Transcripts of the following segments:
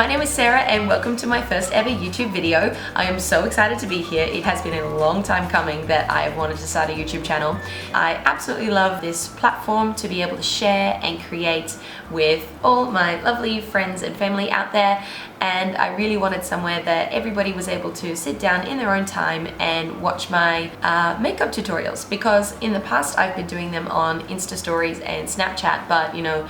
My name is Sarah and welcome to my first ever YouTube video. I am so excited to be here. It has been a long time coming that I have wanted to start a YouTube channel. I absolutely love this platform to be able to share and create with all my lovely friends and family out there, and I really wanted somewhere that everybody was able to sit down in their own time and watch my makeup tutorials, because in the past I've been doing them on Insta stories and Snapchat, but you know,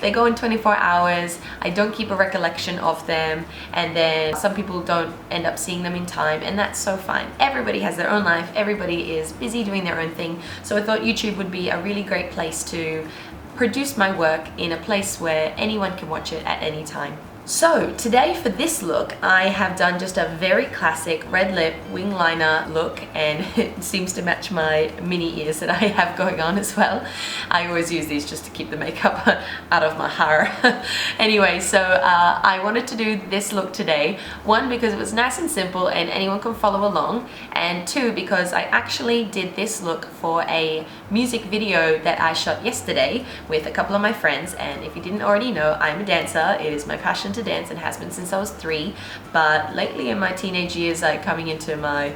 they go in 24 hours, I don't keep a recollection of them, and then some people don't end up seeing them in time, and that's so fine. Everybody has their own life, everybody is busy doing their own thing, so I thought YouTube would be a really great place to produce my work in a place where anyone can watch it at any time. So today for this look, I have done just a very classic red lip wing liner look, and it seems to match my mini ears that I have going on as well. I always use these just to keep the makeup out of my hair. Anyway, so I wanted to do this look today. One, because it was nice and simple and anyone can follow along, and two, because I actually did this look for a music video that I shot yesterday with a couple of my friends, and if you didn't already know, I'm a dancer. It is my passion to dance and has been since I was 3, but lately in my teenage years, like coming into my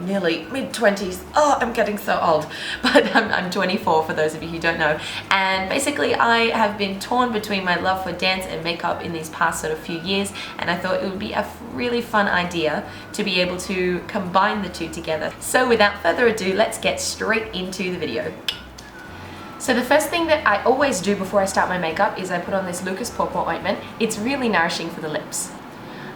nearly mid-20s, oh, I'm getting so old, but I'm 24 for those of you who don't know, and basically I have been torn between my love for dance and makeup in these past sort of few years, and I thought it would be a really fun idea to be able to combine the two together. So without further ado, let's get straight into the video. So the first thing that I always do before I start my makeup is I put on this Lucas Pawpaw ointment. It's really nourishing for the lips.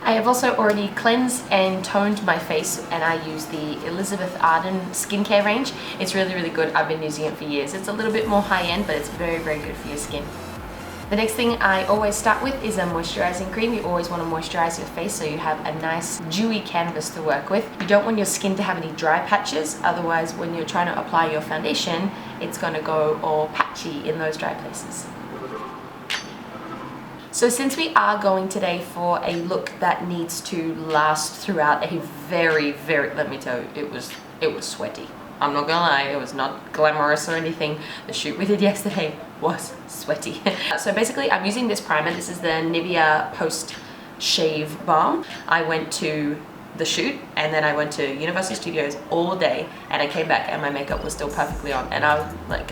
I have also already cleansed and toned my face, and I use the Elizabeth Arden skincare range. It's really, really good. I've been using it for years. It's a little bit more high-end, but it's very, very good for your skin. The next thing I always start with is a moisturizing cream. You always want to moisturize your face so you have a nice dewy canvas to work with. You don't want your skin to have any dry patches, otherwise when you're trying to apply your foundation, it's going to go all patchy in those dry places. So since we are going today for a look that needs to last throughout a very, let me tell you, it was sweaty. I'm not gonna lie, it was not glamorous or anything. The shoot we did yesterday was sweaty. So basically I'm using this primer. This is the Nivea Post Shave Balm. I went to the shoot and then I went to Universal Studios all day, and I came back and my makeup was still perfectly on, and I was like,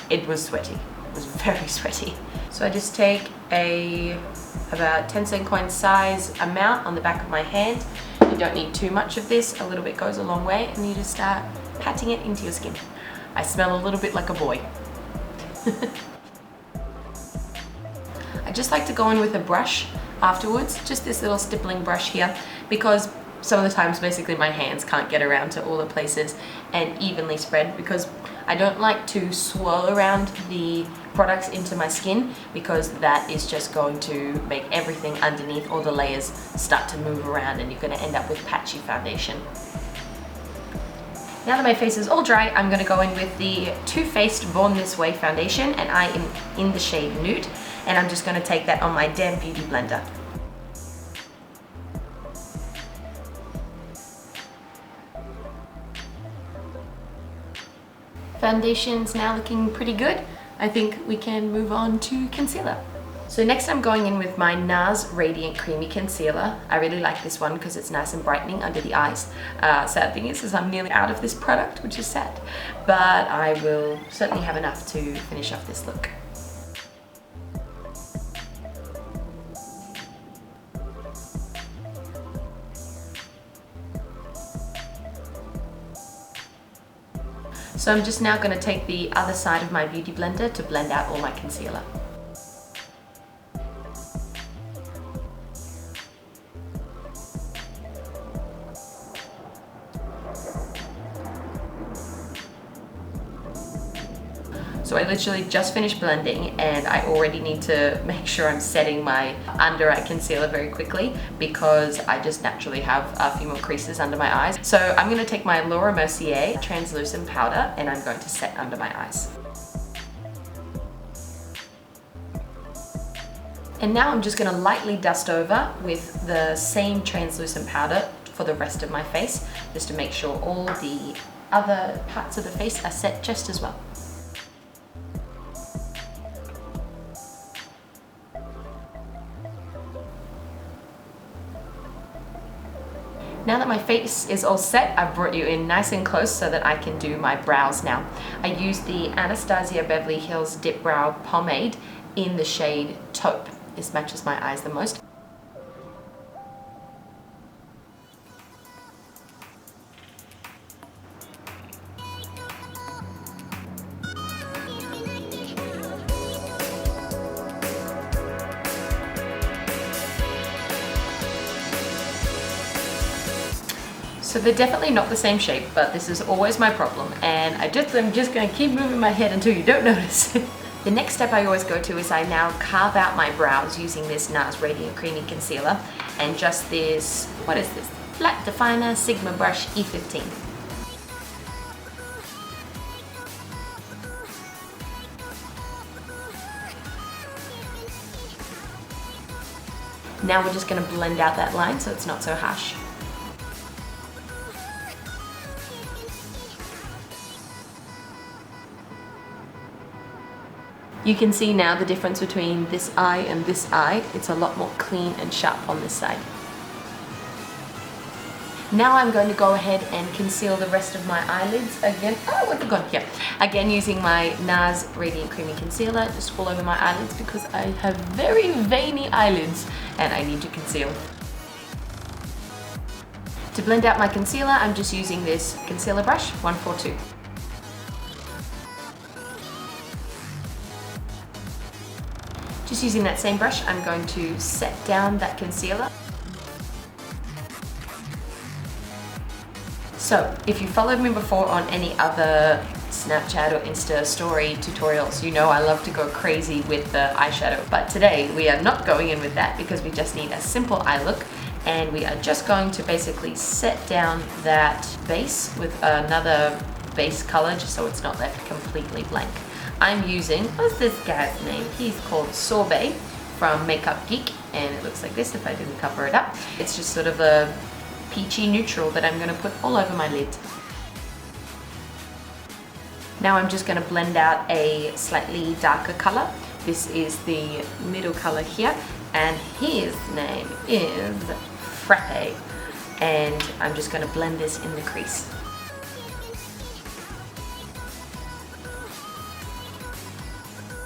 it was sweaty. It was very sweaty. So I just take about 10-cent coin size amount on the back of my hand. You don't need too much of this. A little bit goes a long way, and you just start patting it into your skin. I smell a little bit like a boy. I just like to go in with a brush afterwards, just this little stippling brush here, because some of the times basically my hands can't get around to all the places and evenly spread, because I don't like to swirl around the products into my skin, because that is just going to make everything underneath, all the layers, start to move around, and you're going to end up with patchy foundation. Now that my face is all dry, I'm going to go in with the Too Faced Born This Way foundation, and I am in the shade Nude, and I'm just going to take that on my damn beauty blender. Foundation's now looking pretty good. I think we can move on to concealer. So next I'm going in with my Nars Radiant Creamy Concealer. I really like this one because it's nice and brightening under the eyes. Sad thing is I'm nearly out of this product, which is sad, but I will certainly have enough to finish off this look. So I'm just now going to take the other side of my beauty blender to blend out all my concealer. So I literally just finished blending, and I already need to make sure I'm setting my under eye concealer very quickly, because I just naturally have a few more creases under my eyes. So I'm going to take my Laura Mercier translucent powder and I'm going to set under my eyes. And now I'm just going to lightly dust over with the same translucent powder for the rest of my face, just to make sure all the other parts of the face are set just as well. Now that my face is all set, I've brought you in nice and close so that I can do my brows now. I use the Anastasia Beverly Hills Dipbrow Pomade in the shade Taupe. This matches my eyes the most. So they're definitely not the same shape, but this is always my problem, and I'm just gonna keep moving my head until you don't notice. The next step I always go to is I now carve out my brows using this Nars Radiant Creamy Concealer and just this, what is this? Flat Definer Sigma Brush E15. Now we're just gonna blend out that line so it's not so harsh. You can see now the difference between this eye and this eye. It's a lot more clean and sharp on this side. Now I'm going to go ahead and conceal the rest of my eyelids again. Oh, where's it gone? Here. Again, using my Nars Radiant Creamy Concealer just all over my eyelids because I have very veiny eyelids and I need to conceal. To blend out my concealer, I'm just using this concealer brush, 142. Just using that same brush, I'm going to set down that concealer. So, if you followed me before on any other Snapchat or Insta story tutorials, you know I love to go crazy with the eyeshadow. But today, we are not going in with that because we just need a simple eye look. And we are just going to basically set down that base with another base color just so it's not left completely blank. I'm using, what's this guy's name? He's called Sorbet from Geek, and it looks like this if I didn't cover it up. It's just sort of a peachy neutral that I'm going to put all over my lid. Now I'm just going to blend out a slightly darker color. This is the middle color here, and his name is Frappe, and I'm just going to blend this in the crease.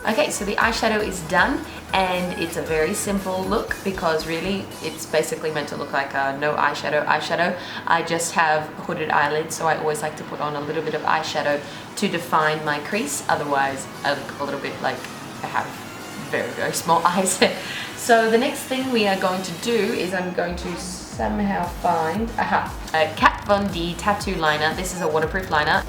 Okay, so the eyeshadow is done, and it's a very simple look because really it's basically meant to look like a no eyeshadow. I just have hooded eyelids, so I always like to put on a little bit of eyeshadow to define my crease. Otherwise, I look a little bit like I have very, very small eyes. So the next thing we are going to do is I'm going to somehow find a Kat Von D tattoo liner. This is a waterproof liner.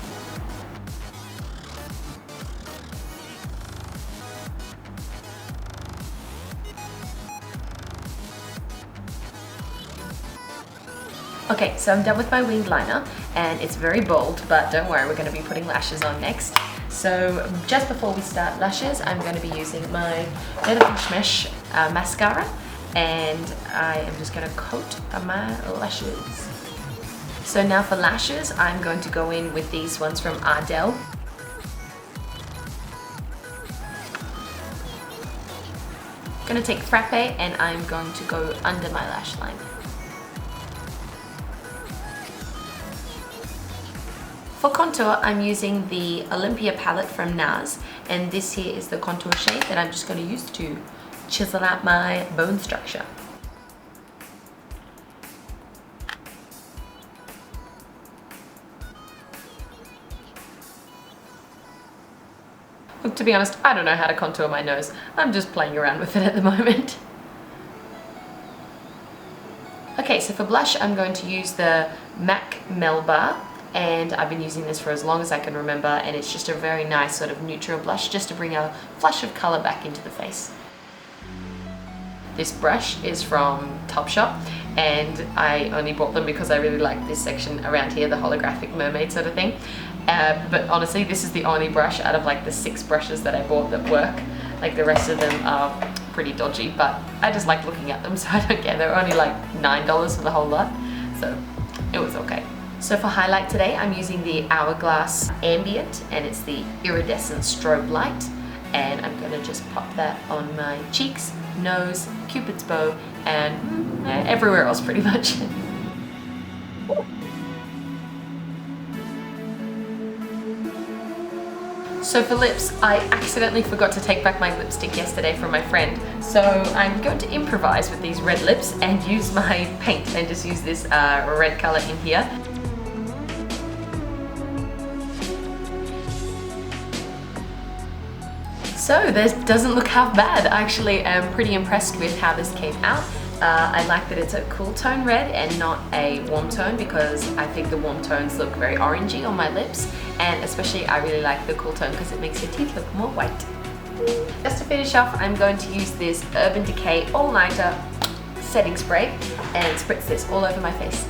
Okay, so I'm done with my winged liner, and it's very bold, but don't worry, we're going to be putting lashes on next. So just before we start lashes, I'm going to be using my Beverly Smesh mascara, and I am just going to coat my lashes. So now for lashes, I'm going to go in with these ones from Ardell. I'm going to take Frappe, and I'm going to go under my lash line. For contour, I'm using the Olympia palette from Nars, and this here is the contour shade that I'm just going to use to chisel out my bone structure. Look, to be honest, I don't know how to contour my nose. I'm just playing around with it at the moment. Okay, so for blush, I'm going to use the MAC Melba, and I've been using this for as long as I can remember, and it's just a very nice sort of neutral blush just to bring a flush of color back into the face. This brush is from Topshop, and I only bought them because I really like this section around here, the holographic mermaid sort of thing. But honestly, this is the only brush out of like the 6 brushes that I bought that work. Like the rest of them are pretty dodgy, but I just like looking at them, so I don't care. They're only like $9 for the whole lot, so it was okay. So for highlight today, I'm using the Hourglass Ambient, and it's the Iridescent Strobe Light, and I'm gonna just pop that on my cheeks, nose, Cupid's bow, and everywhere else pretty much. So for lips, I accidentally forgot to take back my lipstick yesterday from my friend. So I'm going to improvise with these red lips and use my paint and just use this red color in here. So this doesn't look half bad. I actually am pretty impressed with how this came out. I like that it's a cool tone red and not a warm tone, because I think the warm tones look very orangey on my lips, and especially I really like the cool tone because it makes your teeth look more white. Just to finish off, I'm going to use this Urban Decay All Nighter setting spray and spritz this all over my face.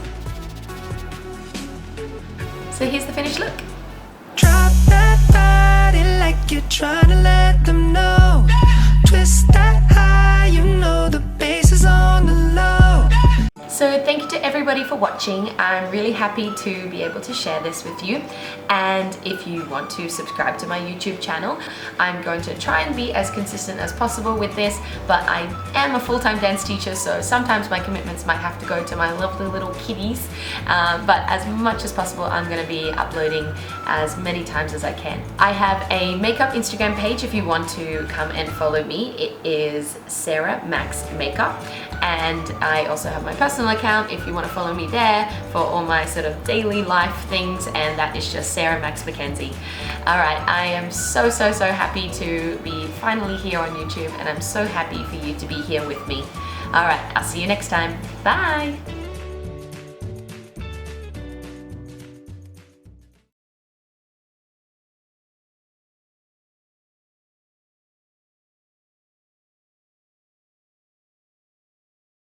So here's the finished look. Drop that body like you're trying to let them know. Twist that high, you know the bass is on the low. So thank you to everybody for watching. I'm really happy to be able to share this with you. And if you want to subscribe to my YouTube channel, I'm going to try and be as consistent as possible with this, but I am a full-time dance teacher, so sometimes my commitments might have to go to my lovely little kiddies. But as much as possible, I'm going to be uploading as many times as I can. I have a makeup Instagram page if you want to come and follow me. It is Sarah Max Makeup. And I also have my personal account if you want to follow me there for all my sort of daily life things, and that is just Sarah Max Mackenzie. Alright, I am so happy to be finally here on YouTube, and I'm so happy for you to be here with me. Alright, I'll see you next time. Bye!